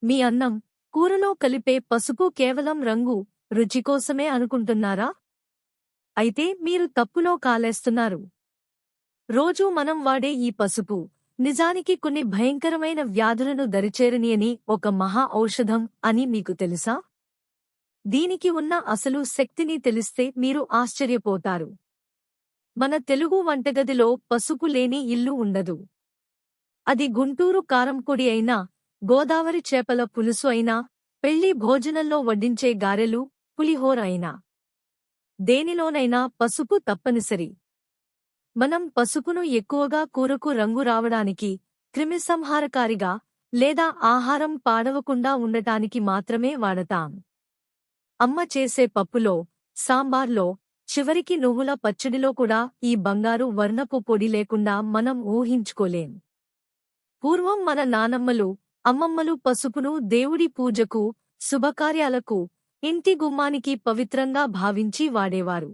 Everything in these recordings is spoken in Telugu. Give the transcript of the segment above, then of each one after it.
మీ అన్నం, కూరలో కలిపే పసుపు కేవలం రంగు, రుచి కోసమే అనుకుంటున్నారా? అయితే మీరు తప్పులో కాలేస్తున్నారు. రోజూ మనం వాడే ఈ పసుపు నిజానికి కొన్ని భయంకరమైన వ్యాధులను దరిచేరనియని ఒక మహా ఔషధం అని మీకు తెలుసా? దీనికి ఉన్న అసలు శక్తిని తెలిస్తే మీరు ఆశ్చర్యపోతారు. మన తెలుగు వంటగదిలో పసుపు లేని ఇల్లు ఉండదు. అది గుంటూరు కారంపొడి అయినా, గోదావరి చేపల పులుసు అయినా, పెళ్లి భోజనంలో వడ్డించే గారెలు, పులిహోర అయినా, దేనిలోనైనా పసుపు తప్పనిసరి. మనం పసుపును ఎక్కువగా కూరకు రంగు రావడానికి, క్రిమిసంహారకారిగా, లేదా ఆహారం పాడవకుండా ఉండటానికి మాత్రమే వాడతాం. అమ్మ చేసే పప్పులో, సాంబార్లో, చివరికి నువ్వుల పచ్చడిలో కూడా ఈ బంగారు వర్ణపు పొడి లేకుండా మనం ఊహించుకోలేం. పూర్వం మన నానమ్మలు, అమ్మమ్మలు పసుపును దేవుడి పూజకు, శుభకార్యాలకు, ఇంటి గుమ్మానికి పవిత్రంగా భావించి వాడేవారు.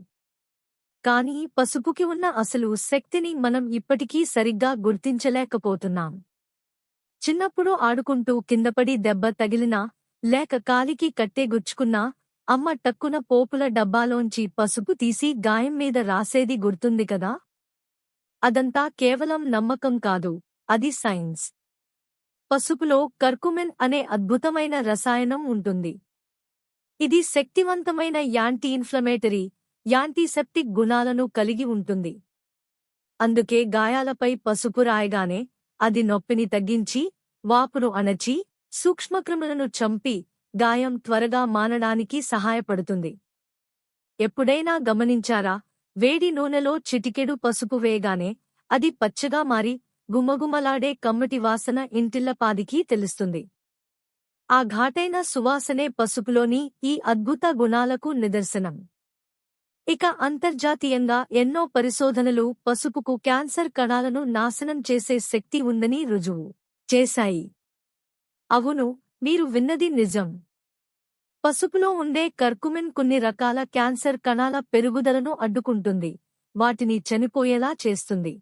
కానీ పసుపుకి ఉన్న అసలు శక్తిని మనం ఇప్పటికీ సరిగ్గా గుర్తించలేకపోతున్నాం. చిన్నప్పుడు ఆడుకుంటూ కిందపడి దెబ్బ తగిలినా, లేక కాలికి కట్టే గుచ్చుకున్నా, అమ్మ టక్కున పోపుల డబ్బాలోంచి పసుపు తీసి గాయం మీద రాసేది గుర్తుంది కదా? అదంతా కేవలం నమ్మకం కాదు, అది సైన్స్. పసుపులో కర్కుమిన్ అనే అద్భుతమైన రసాయనం ఉంటుంది. ఇది శక్తివంతమైన యాంటీ ఇన్ఫ్లమేటరీ, యాంటీసెప్టిక్ గుణాలను కలిగి ఉంటుంది. అందుకే గాయాలపై పసుపు రాయగానే అది నొప్పిని తగ్గించి, వాపును అణచి, సూక్ష్మక్రిములను చంపి, గాయం త్వరగా మానడానికి సహాయపడుతుంది. ఎప్పుడైనా గమనించారా? వేడి నూనెలో చిటికెడు పసుపు వేయగానే అది పచ్చగా మారి, గుమగుమలాడే కమ్మటి వాసన ఇంటిల్లపాదికి తెలుస్తుంది. ఆ ఘాటైన సువాసనే పసుపులోని ఈ అద్భుత గుణాలకు నిదర్శనం. ఇక అంతర్జాతీయంగా ఎన్నో పరిశోధనలు పసుపుకు క్యాన్సర్ కణాలను నాశనం చేసే శక్తి ఉందని రుజువు చేశాయి. అవును, మీరు విన్నది నిజం. పసుపులో ఉండే కర్కుమిన్ కొన్ని రకాల క్యాన్సర్ కణాల పెరుగుదలను అడ్డుకుంటుంది, వాటిని చనిపోయేలా చేస్తుంది.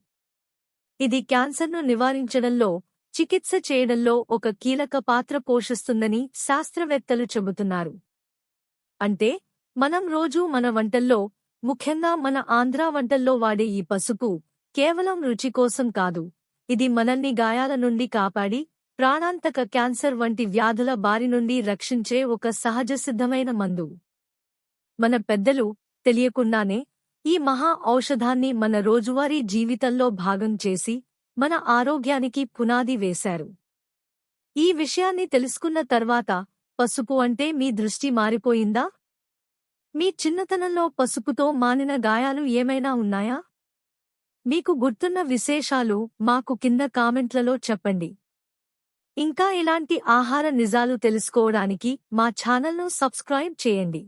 ఇది క్యాన్సర్ను నివారించడంలో, చికిత్స చేయడంలో ఒక కీలక పాత్ర పోషిస్తుందని శాస్త్రవేత్తలు చెబుతున్నారు. అంటే, మనం రోజూ మన వంటల్లో, ముఖ్యంగా మన ఆంధ్రా వంటల్లో వాడే ఈ పసుపు కేవలం రుచి కోసం కాదు, ఇది మనల్ని గాయాల నుండి కాపాడి, ప్రాణాంతక క్యాన్సర్ వంటి వ్యాధుల బారి నుండి రక్షించే ఒక సహజసిద్ధమైన మందు. మన పెద్దలు తెలియకుండానే ఈ మహా ఔషధాన్ని మన రోజువారీ జీవితంలో భాగం చేసి, మన ఆరోగ్యానికి పునాది వేశారు. ఈ విషయాన్ని తెలుసుకున్న తర్వాత పసుపు అంటే మీ దృష్టి మారిపోయిందా? మీ చిన్నతనంలో పసుపుతో మానిన గాయాలు ఏమైనా ఉన్నాయా? మీకు గుర్తున్న విశేషాలు మాకు కింద కామెంట్లలో చెప్పండి. ఇంకా ఇలాంటి ఆహార నిజాలు తెలుసుకోవడానికి మా ఛానల్ను సబ్స్క్రైబ్ చేయండి.